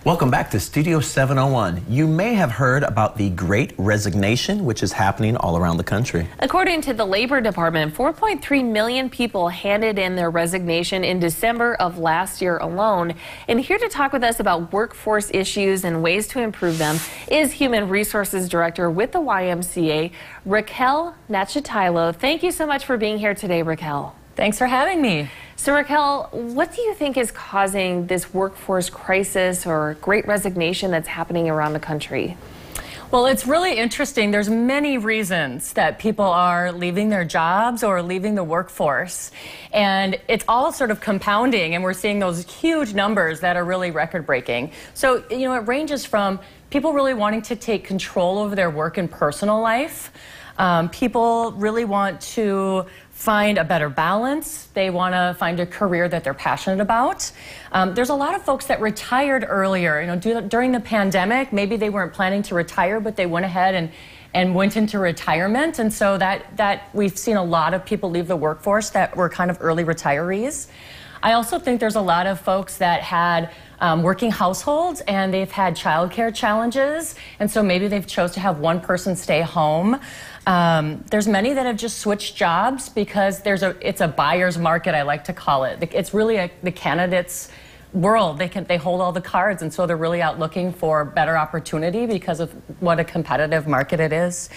Welcome back to Studio 701. You may have heard about the Great Resignation, which is happening all around the country. According to the Labor Department, 4.3 million people handed in their resignation in December of last year alone. And here to talk with us about workforce issues and ways to improve them is Human Resources Director with the YMCA, Raquel Nachitilo. Thank you so much for being here today, Raquel. Thanks for having me. So Raquel, what do you think is causing this workforce crisis or great resignation that's happening around the country? Well, it's really interesting. There's many reasons that people are leaving their jobs or leaving the workforce. And it's all sort of compounding, and we're seeing those huge numbers that are really record-breaking. So, it ranges from people really wanting to take control over their work and personal life. People really want to find a better balance. They want to find a career that they're passionate about. There's a lot of folks that retired earlier. During the pandemic, maybe they weren't planning to retire, but they went ahead and went into retirement. And so that we've seen a lot of people leave the workforce that were kind of early retirees. I also think there's a lot of folks that had working households and they've had childcare challenges, and so maybe they've chose to have one person stay home. There's many that have just switched jobs because it's a buyer's market, I like to call it. It's really the candidates' world. They hold all the cards, and so they're really out looking for better opportunity because of what a competitive market it is.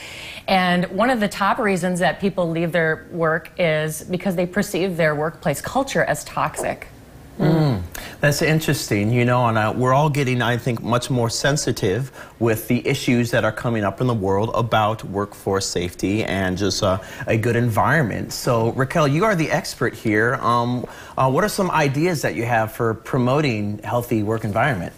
And one of the top reasons that people leave their work is because they perceive their workplace culture as toxic. That's interesting, and we're all getting, I think, much more sensitive with the issues that are coming up in the world about workforce safety and just a good environment. So, Raquel, you are the expert here. What are some ideas that you have for promoting healthy work environment?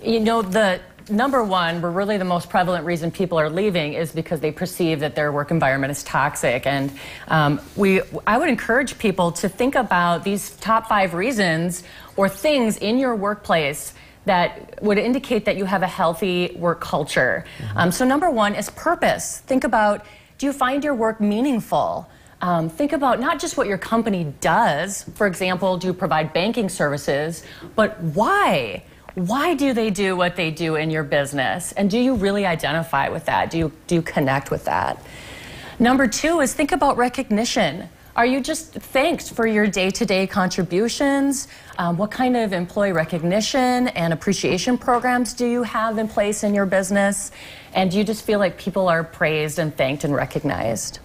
The number one, but really the most prevalent reason people are leaving is because they perceive that their work environment is toxic. And I would encourage people to think about these top 5 reasons or things in your workplace that would indicate that you have a healthy work culture. So number 1 is purpose. Think about, do you find your work meaningful? Think about not just what your company does. For example, do you provide banking services, but why? Why do they do what they do in your business? And do you really identify with that? Do you connect with that? Number 2 is think about recognition. Are you just thanked for your day-to-day contributions? What kind of employee recognition and appreciation programs do you have in place in your business? And do you just feel like people are praised and thanked and recognized?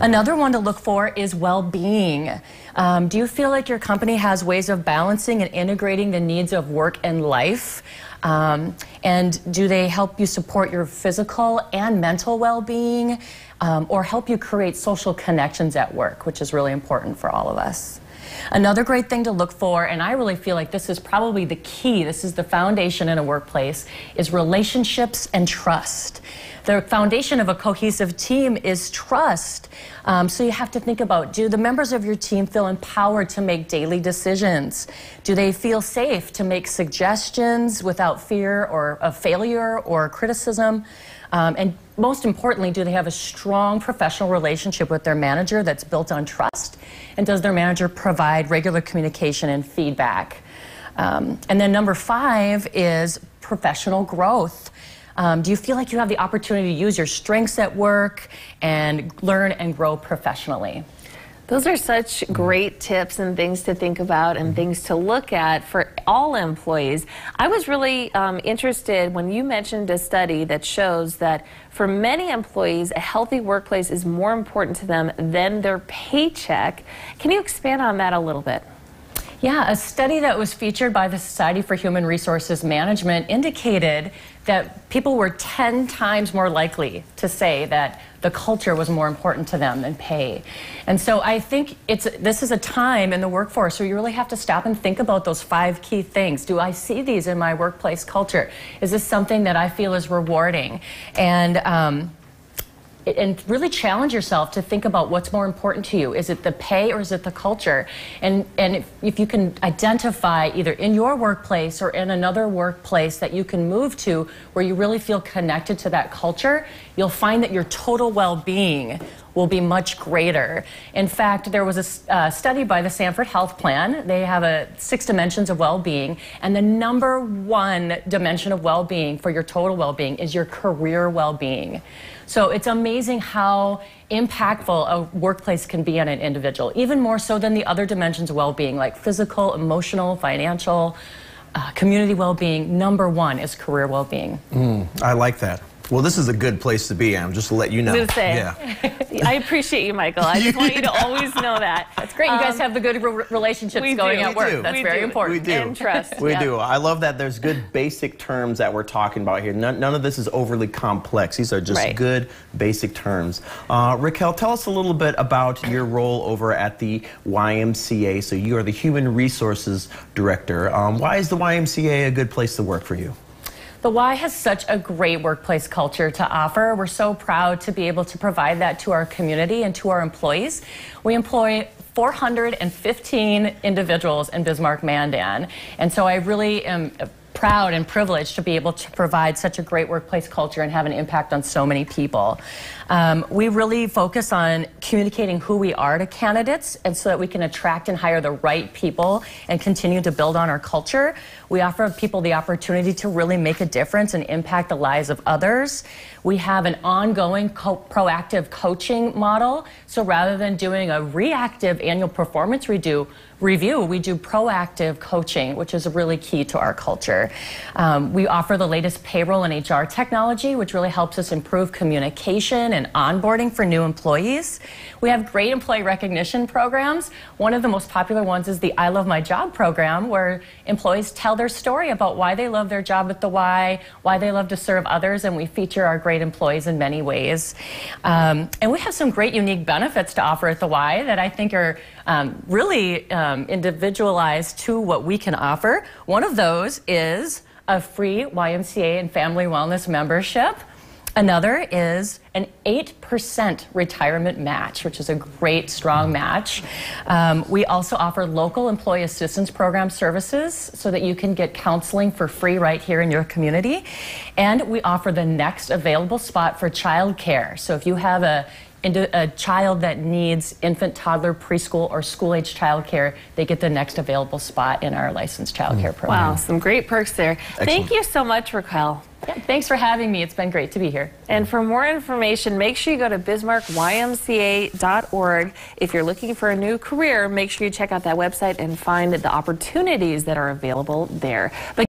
Another one to look for is well-being. Do you feel like your company has ways of balancing and integrating the needs of work and life? And do they help you support your physical and mental well-being, or help you create social connections at work, which is really important for all of us? Another great thing to look for, and I really feel like this is probably the key, this is the foundation in a workplace, is relationships and trust. The foundation of a cohesive team is trust. So you have to think about, do the members of your team feel empowered to make daily decisions? Do they feel safe to make suggestions without fear of failure or criticism? And most importantly, do they have a strong professional relationship with their manager that's built on trust? And does their manager provide regular communication and feedback? And then number 5 is professional growth. Do you feel like you have the opportunity to use your strengths at work and learn and grow professionally? Those are such great tips and things to think about and things to look at for all employees. I was really interested when you mentioned a study that shows that for many employees, a healthy workplace is more important to them than their paycheck. Can you expand on that a little bit? Yeah, a study that was featured by the Society for Human Resources Management indicated that people were 10 times more likely to say that the culture was more important to them than pay. And so I think this is a time in the workforce where you really have to stop and think about those 5 key things. Do I see these in my workplace culture? Is this something that I feel is rewarding? And and really challenge yourself to think about what's more important to you. Is it the pay or is it the culture? And if you can identify either in your workplace or in another workplace that you can move to where you really feel connected to that culture, you'll find that your total well-being will be much greater. In fact, there was a study by the Sanford Health Plan. They have 6 dimensions of well-being, and the number 1 dimension of well-being for your total well-being is your career well-being. So it's amazing how impactful a workplace can be on an individual, even more so than the other dimensions of well-being, like physical, emotional, financial, community well-being. Number 1 is career well-being. I like that. Well, this is a good place to be, Am, just to let you know. I was gonna say, yeah. I appreciate you, Michael. I just want you to always know that. That's great. You guys have the good relationships going at work. That's very important. We do. And trust. We do. I love that there's good basic terms that we're talking about here. None of this is overly complex. These are just good basic terms. Raquel, tell us a little bit about your role over at the YMCA. So you are the Human Resources Director. Why is the YMCA a good place to work for you? The Y has such a great workplace culture to offer. We're so proud to be able to provide that to our community and to our employees. We employ 415 individuals in Bismarck-Mandan, and so I really am proud and privileged to be able to provide such a great workplace culture and have an impact on so many people. We really focus on communicating who we are to candidates, and so that we can attract and hire the right people and continue to build on our culture. We offer people the opportunity to really make a difference and impact the lives of others. We have an ongoing proactive coaching model. So rather than doing a reactive annual performance review, we do proactive coaching, which is really key to our culture. We offer the latest payroll and HR technology, which really helps us improve communication and onboarding for new employees. We have great employee recognition programs. One of the most popular ones is the I Love My Job program, where employees tell their story about why they love their job at the Y, why they love to serve others, and we feature our great employees in many ways. And we have some great unique benefits to offer at the Y that I think are really individualized to what we can offer. One of those is a free YMCA and Family Wellness membership. Another is an 8% retirement match, which is a great, strong match. We also offer local employee assistance program services so that you can get counseling for free right here in your community. And we offer the next available spot for child care. So if you have a child that needs infant, toddler, preschool, or school-age child care, they get the next available spot in our licensed child care program. Wow, some great perks there. Excellent. Thank you so much, Raquel. Yeah, thanks for having me. It's been great to be here. And for more information, make sure you go to bismarckymca.org. If you're looking for a new career, make sure you check out that website and find the opportunities that are available there. But